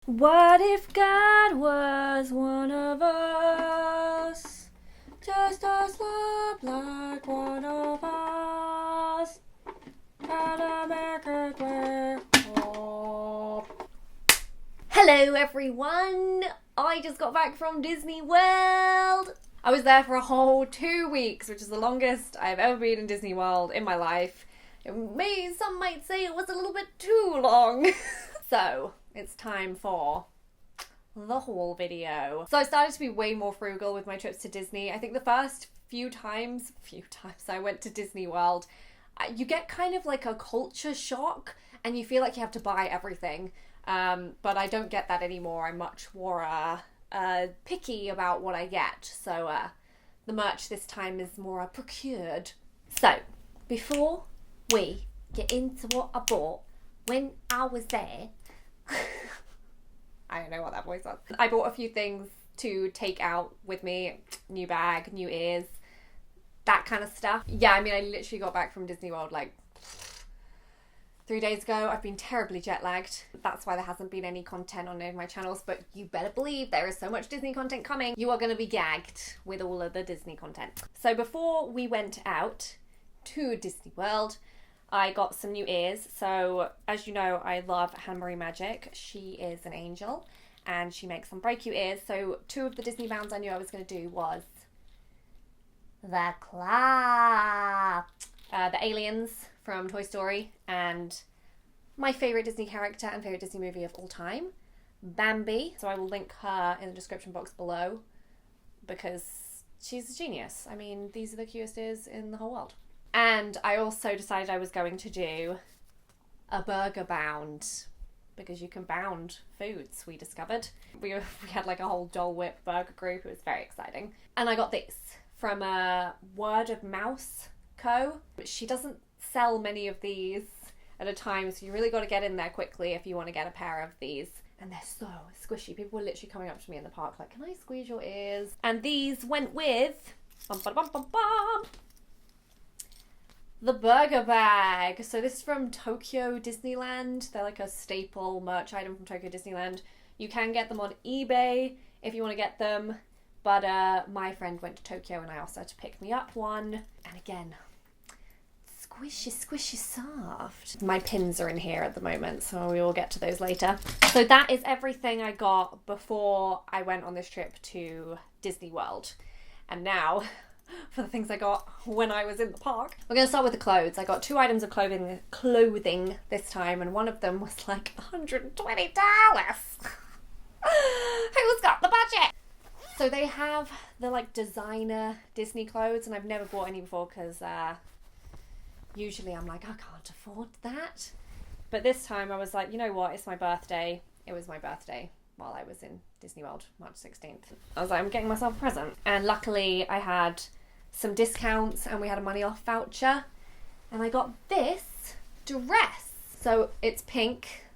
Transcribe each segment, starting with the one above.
What if God was one of us? Just us love like one of us. Gotta make it work. Oh. Hello everyone! I just got back from Disney World. I was there for a whole 2 weeks, which is the longest I've ever been in Disney World in my life. Some might say it was a little bit too long. So, it's time for the haul video. So I started to be way more frugal with my trips to Disney. I think the first few times I went to Disney World, you get kind of like a culture shock and you feel like you have to buy everything. But I don't get that anymore. I'm much more picky about what I get. So the merch this time is more procured. So before we get into what I bought when I was there, I don't know what that voice was. I bought a few things to take out with me. New bag, new ears, that kind of stuff. Yeah, I mean, I literally got back from Disney World like 3 days ago. I've been terribly jet lagged. That's why there hasn't been any content on any of my channels, but you better believe there is so much Disney content coming. You are going to be gagged with all of the Disney content. So before we went out to Disney World, I got some new ears. So as you know, I love Hannah Magic. She is an angel and she makes some very cute ears. So two of the Disney bands I knew I was going to do was the aliens from Toy Story and my favourite Disney character and favourite Disney movie of all time, Bambi. So I will link her in the description box below because she's a genius. I mean, these are the cutest ears in the whole world. And I also decided I was going to do a burger bound because you can bound foods, we discovered. We had like a whole Dole Whip burger group. It was very exciting. And I got this from a Word of Mouse Co. She doesn't sell many of these at a time, so you really got to get in there quickly if you want to get a pair of these. And they're so squishy. People were literally coming up to me in the park like, can I squeeze your ears? And these went with the burger bag. So this is from Tokyo Disneyland. They're like a staple merch item from Tokyo Disneyland. You can get them on eBay if you want to get them. But my friend went to Tokyo and I asked her to pick me up one. And again, squishy, squishy soft. My pins are in here at the moment, so we will get to those later. So that is everything I got before I went on this trip to Disney World. And now for the things I got when I was in the park. We're going to start with the clothes. I got 2 items of clothing this time, and one of them was like $120. Who's got the budget? So they have the like designer Disney clothes, and I've never bought any before because usually I'm like, I can't afford that. But this time I was like, you know what, it's my birthday. It was my birthday while I was in Disney World, March 16th. I was like, I'm getting myself a present. And luckily I had some discounts and we had a money off voucher. And I got this dress. So it's pink,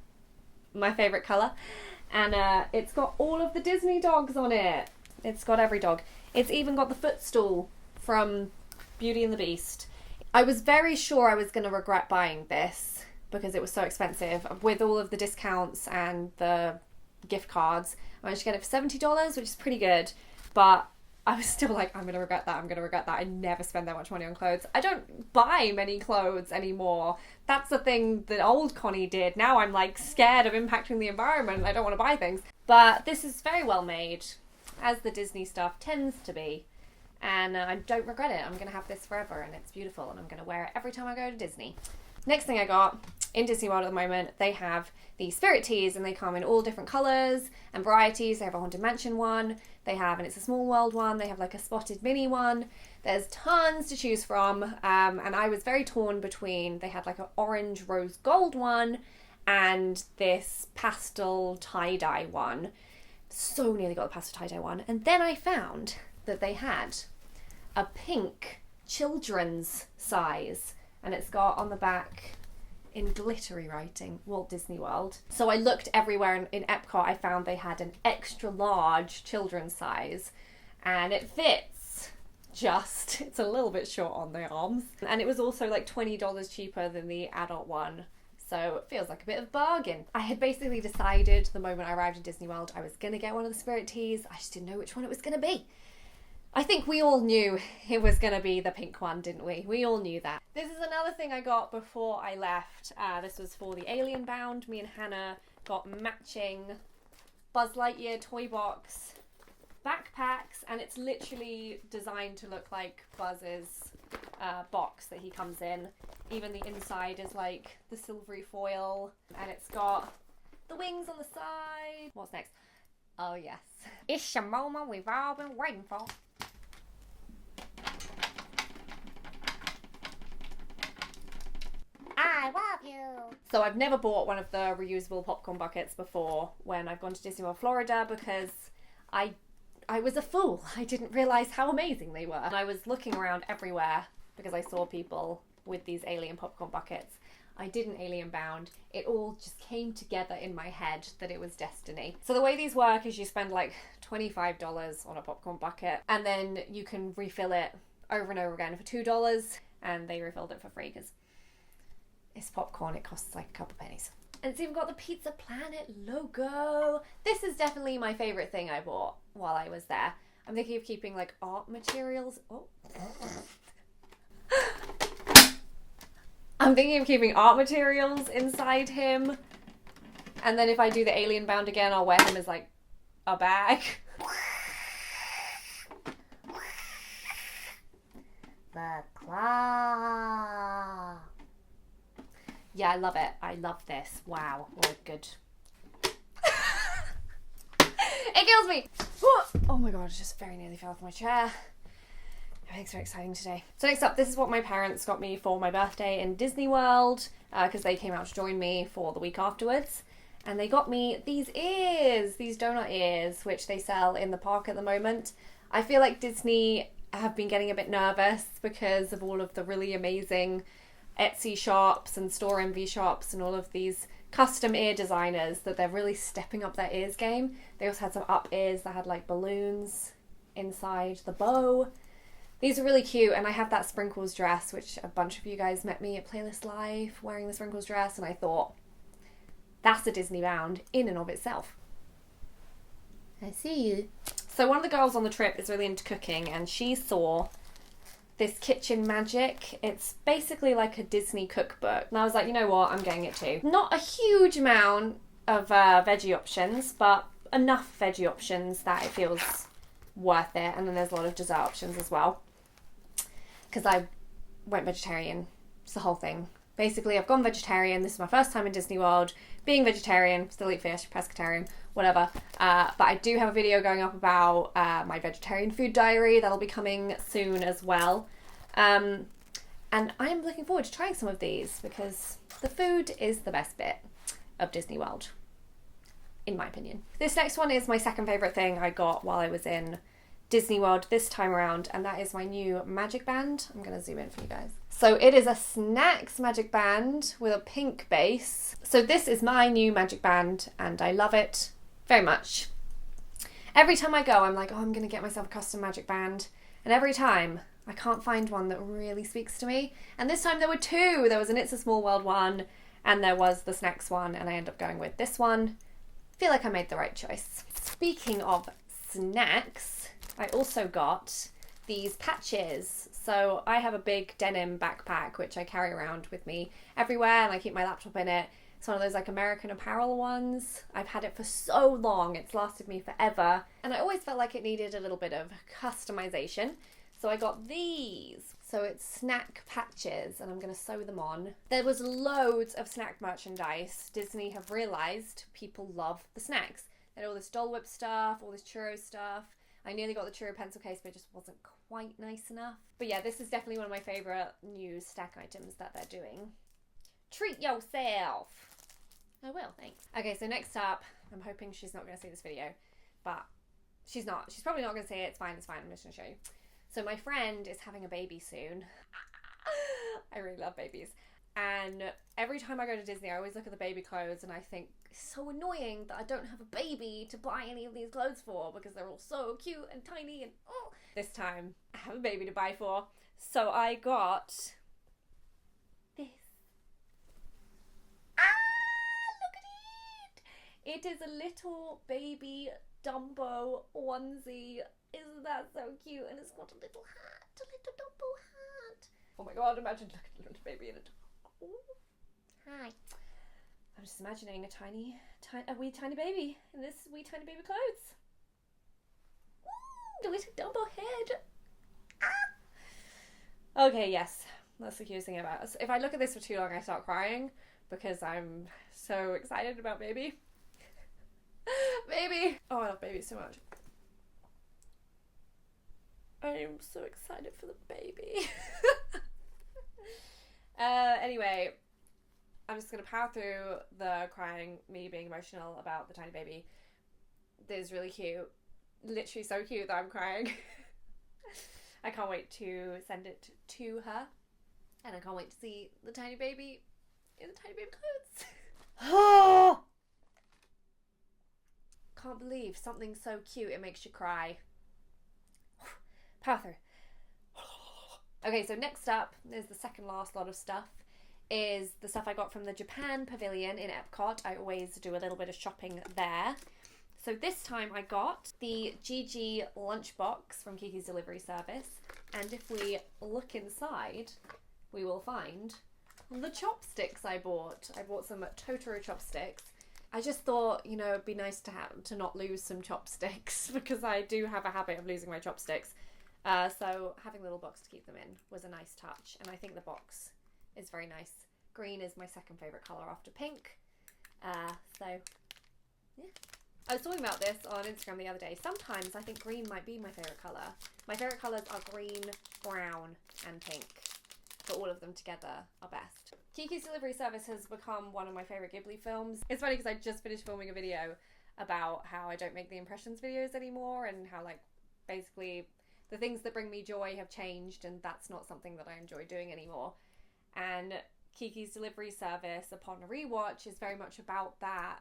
my favourite colour. And it's got all of the Disney dogs on it. It's got every dog. It's even got the footstool from Beauty and the Beast. I was very sure I was going to regret buying this because it was so expensive. With all of the discounts and the gift cards, I managed to get it for $70, which is pretty good. But I was still like, I'm going to regret that. I'm going to regret that. I never spend that much money on clothes. I don't buy many clothes anymore. That's the thing that old Connie did. Now I'm like scared of impacting the environment. I don't want to buy things. But this is very well made, as the Disney stuff tends to be. And I don't regret it. I'm going to have this forever and it's beautiful and I'm going to wear it every time I go to Disney. Next thing I got in Disney World at the moment, they have the Spirit Tees and they come in all different colours and varieties. They have a Haunted Mansion one, they have, and it's a Small World one, they have like a Spotted Mini one. There's tons to choose from, and I was very torn between, they had like an orange rose gold one and this pastel tie-dye one. So nearly got the pastel tie-dye one. And then I found that they had a pink children's size, and it's got on the back in glittery writing, Walt Disney World. So I looked everywhere in Epcot. I found they had an extra large children's size, and it fits just, it's a little bit short on the arms. And it was also like $20 cheaper than the adult one. So it feels like a bit of a bargain. I had basically decided the moment I arrived in Disney World I was going to get one of the Spirit teas. I just didn't know which one it was going to be. I think we all knew it was going to be the pink one, didn't we? We all knew that. This is another thing I got before I left. This was for the Alien Bound. Me and Hannah got matching Buzz Lightyear toy box backpacks, and it's literally designed to look like Buzz's box that he comes in. Even the inside is like the silvery foil, and it's got the wings on the side. What's next? Oh yes. It's the moment we've all been waiting for. I love you. So I've never bought one of the reusable popcorn buckets before when I've gone to Disney World Florida because I was a fool. I didn't realise how amazing they were. And I was looking around everywhere because I saw people with these alien popcorn buckets. I did an Alien Bound. It all just came together in my head that it was destiny. So the way these work is you spend like $25 on a popcorn bucket, and then you can refill it over and over again for $2, and they refilled it for free because it's popcorn. It costs like a couple pennies. And it's even got the Pizza Planet logo. This is definitely my favourite thing I bought while I was there. I'm thinking of keeping like art materials. Oh. I'm thinking of keeping art materials inside him. And then if I do the Alien Bound again, I'll wear him as like a bag. The claw. Yeah, I love it. I love this. Wow, what a good... It kills me! Oh my god, I just very nearly fell off my chair. Everything's very exciting today. So next up, this is what my parents got me for my birthday in Disney World, because they came out to join me for the week afterwards. And they got me these ears, these donut ears, which they sell in the park at the moment. I feel like Disney have been getting a bit nervous because of all of the really amazing Etsy shops and Store Envy shops and all of these custom ear designers that they're really stepping up their ears game. They also had some up ears that had like balloons inside the bow. These are really cute, and I have that Sprinkles dress, which a bunch of you guys met me at Playlist Live wearing the Sprinkles dress, and I thought, that's a Disney Bound in and of itself. I see you. So one of the girls on the trip is really into cooking, and she saw this Kitchen Magic. It's basically like a Disney cookbook. And I was like, you know what, I'm getting it too. Not a huge amount of veggie options, but enough veggie options that it feels worth it. And then there's a lot of dessert options as well, because I went vegetarian. It's the whole thing. Basically, I've gone vegetarian. This is my first time in Disney World being vegetarian. Still eat fish, pescatarian, whatever. But I do have a video going up about my vegetarian food diary. That'll be coming soon as well. And I'm looking forward to trying some of these because the food is the best bit of Disney World, in my opinion. This next one is my second favourite thing I got while I was in Disney World this time around, and that is my new magic band. I'm going to zoom in for you guys. So it is a Snacks magic band with a pink base. So this is my new magic band and I love it very much. Every time I go, I'm like, oh, I'm going to get myself a custom magic band. And every time I can't find one that really speaks to me. And this time there were two. There was an It's a Small World one and there was the Snacks one, and I ended up going with this one. I feel like I made the right choice. Speaking of snacks, I also got these patches. So I have a big denim backpack which I carry around with me everywhere, and I keep my laptop in it. It's one of those like American Apparel ones. I've had it for so long, it's lasted me forever, and I always felt like it needed a little bit of customization. So I got these. So it's snack patches, and I'm going to sew them on. There was loads of snack merchandise. Disney have realised people love the snacks. They had all this Dole Whip stuff, all this churro stuff. I nearly got the churro pencil case, but it just wasn't quite nice enough. But yeah, this is definitely one of my favourite new stack items that they're doing. Treat yourself! I will, thanks. Okay, so next up, I'm hoping she's not going to see this video, but she's not. She's probably not going to see it. It's fine, I'm just going to show you. So my friend is having a baby soon. I really love babies. And every time I go to Disney, I always look at the baby clothes and I think, it's so annoying that I don't have a baby to buy any of these clothes for because they're all so cute and tiny and oh. This time, I have a baby to buy for. So I got this. Ah! It is a little baby Dumbo onesie. Isn't that so cute? And it's got a little hat, a little Dumbo hat. Oh my god, imagine looking at a little baby in a... Ooh. Hi. I'm just imagining a wee tiny baby in this wee tiny baby clothes. Ooh, the little Dumbo head. Ah! Okay, yes. That's the cutest thing about us. If I look at this for too long, I start crying because I'm so excited about baby. Baby! Oh, I love baby so much. I am so excited for the baby. Anyway, I'm just going to power through the crying, me being emotional about the tiny baby. This is really cute. Literally so cute that I'm crying. I can't wait to send it to her. And I can't wait to see the tiny baby in the tiny baby clothes. Oh! Can't believe something so cute, it makes you cry. Power through. Okay, so next up is the second last lot of stuff. Is the stuff I got from the Japan Pavilion in Epcot. I always do a little bit of shopping there. So this time I got the Gigi lunchbox from Kiki's Delivery Service. And if we look inside, we will find the chopsticks I bought. I bought some Totoro chopsticks. I just thought, you know, it'd be nice to not lose some chopsticks because I do have a habit of losing my chopsticks. So having a little box to keep them in was a nice touch. And I think the box is very nice. Green is my second favourite colour after pink. So, yeah. I was talking about this on Instagram the other day. Sometimes I think green might be my favourite colour. My favourite colours are green, brown and pink. But all of them together are best. Kiki's Delivery Service has become one of my favourite Ghibli films. It's funny because I just finished filming a video about how I don't make the impressions videos anymore and how, like, basically the things that bring me joy have changed and that's not something that I enjoy doing anymore. And Kiki's Delivery Service, upon a rewatch, is very much about that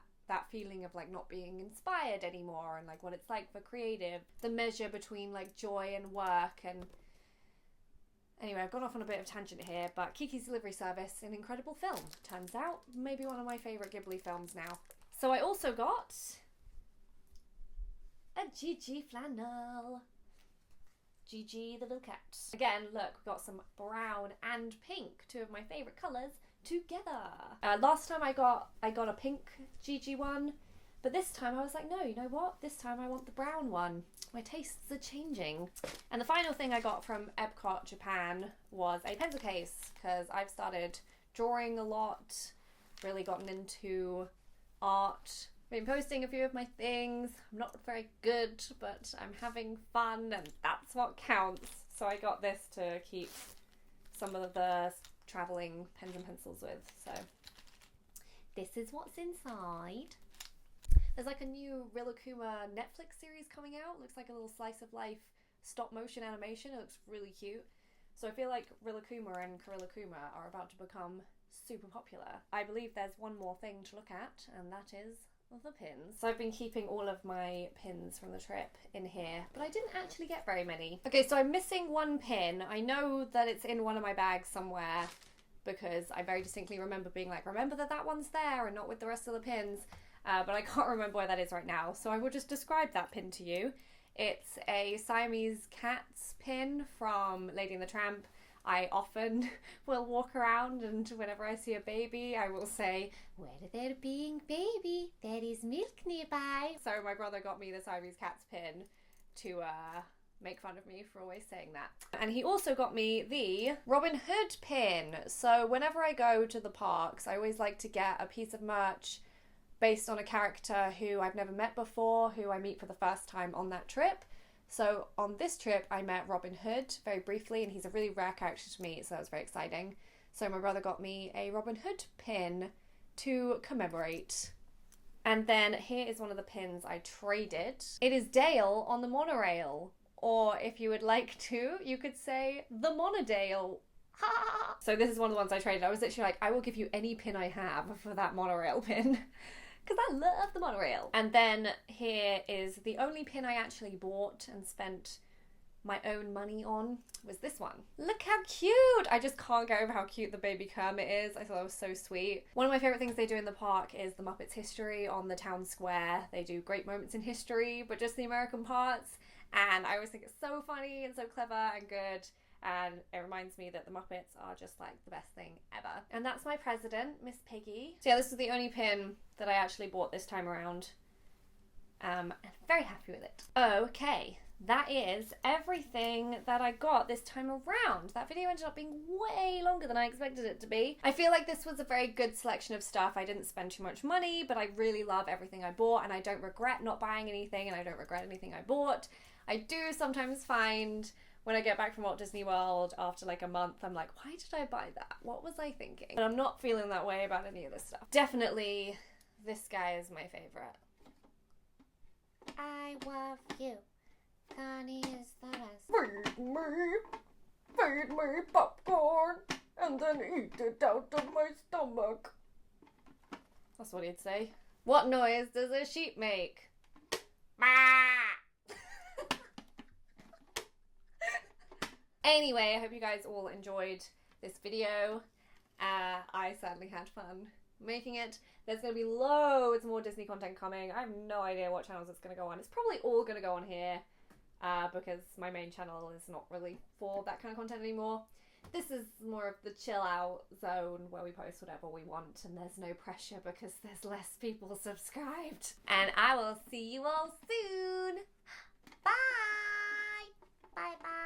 feeling of like not being inspired anymore and like what it's like for creative, the measure between like joy and work. And anyway, I've gone off on a bit of tangent here, but Kiki's Delivery Service, an incredible film, turns out. Maybe one of my favourite Ghibli films now. So I also got a Gigi flannel. Gigi the little cat. Again, look, we've got some brown and pink, two of my favourite colours, together. Last time I got a pink Gigi one, but this time I was like, no, you know what? This time I want the brown one. My tastes are changing. And the final thing I got from Epcot Japan was a pencil case, because I've started drawing a lot, really gotten into art. Been posting a few of my things. I'm not very good, but I'm having fun and that's what counts. So I got this to keep some of the travelling pens and pencils with. So this is what's inside. There's like a new Rilakkuma Netflix series coming out. Looks like a little slice of life stop motion animation. It looks really cute. So I feel like Rilakkuma and Karilakkuma are about to become super popular. I believe there's one more thing to look at, and that is the pins. So I've been keeping all of my pins from the trip in here, but I didn't actually get very many. Okay, so I'm missing one pin. I know that it's in one of my bags somewhere because I very distinctly remember being like, remember that one's there and not with the rest of the pins, but I can't remember where that is right now. So I will just describe that pin to you. It's a Siamese cats pin from Lady and the Tramp. I often will walk around and whenever I see a baby, I will say, where there being baby, there is milk nearby. So my brother got me the Siamese cats pin to make fun of me for always saying that. And he also got me the Robin Hood pin. So whenever I go to the parks, I always like to get a piece of merch based on a character who I've never met before, who I meet for the first time on that trip. So on this trip, I met Robin Hood very briefly, and he's a really rare character to meet, so that was very exciting. So my brother got me a Robin Hood pin to commemorate. And then here is one of the pins I traded. It is Dale on the monorail, or if you would like to, you could say the Monodale. Ha! So this is one of the ones I traded. I was literally like, I will give you any pin I have for that monorail pin. Because I love the monorail. And then here is the only pin I actually bought and spent my own money on was this one. Look how cute! I just can't get over how cute the baby Kermit is. I thought that was so sweet. One of my favourite things they do in the park is the Muppets history on the town square. They do great moments in history, but just the American parts. And I always think it's so funny and so clever and good. And it reminds me that the Muppets are just like the best thing ever. And that's my president, Miss Piggy. So yeah, this is the only pin that I actually bought this time around. And I'm very happy with it. Okay, that is everything that I got this time around. That video ended up being way longer than I expected it to be. I feel like this was a very good selection of stuff. I didn't spend too much money, but I really love everything I bought, and I don't regret not buying anything, and I don't regret anything I bought. I do sometimes find when I get back from Walt Disney World after like a month, I'm like, why did I buy that? What was I thinking? And I'm not feeling that way about any of this stuff. Definitely, this guy is my favorite. I love you. Connie is the best. Feed me popcorn, and then eat it out of my stomach. That's what he'd say. What noise does a sheep make? Anyway, I hope you guys all enjoyed this video. I certainly had fun making it. There's going to be loads more Disney content coming. I have no idea what channels it's going to go on. It's probably all going to go on here because my main channel is not really for that kind of content anymore. This is more of the chill out zone where we post whatever we want and there's no pressure because there's less people subscribed. And I will see you all soon. Bye. Bye bye.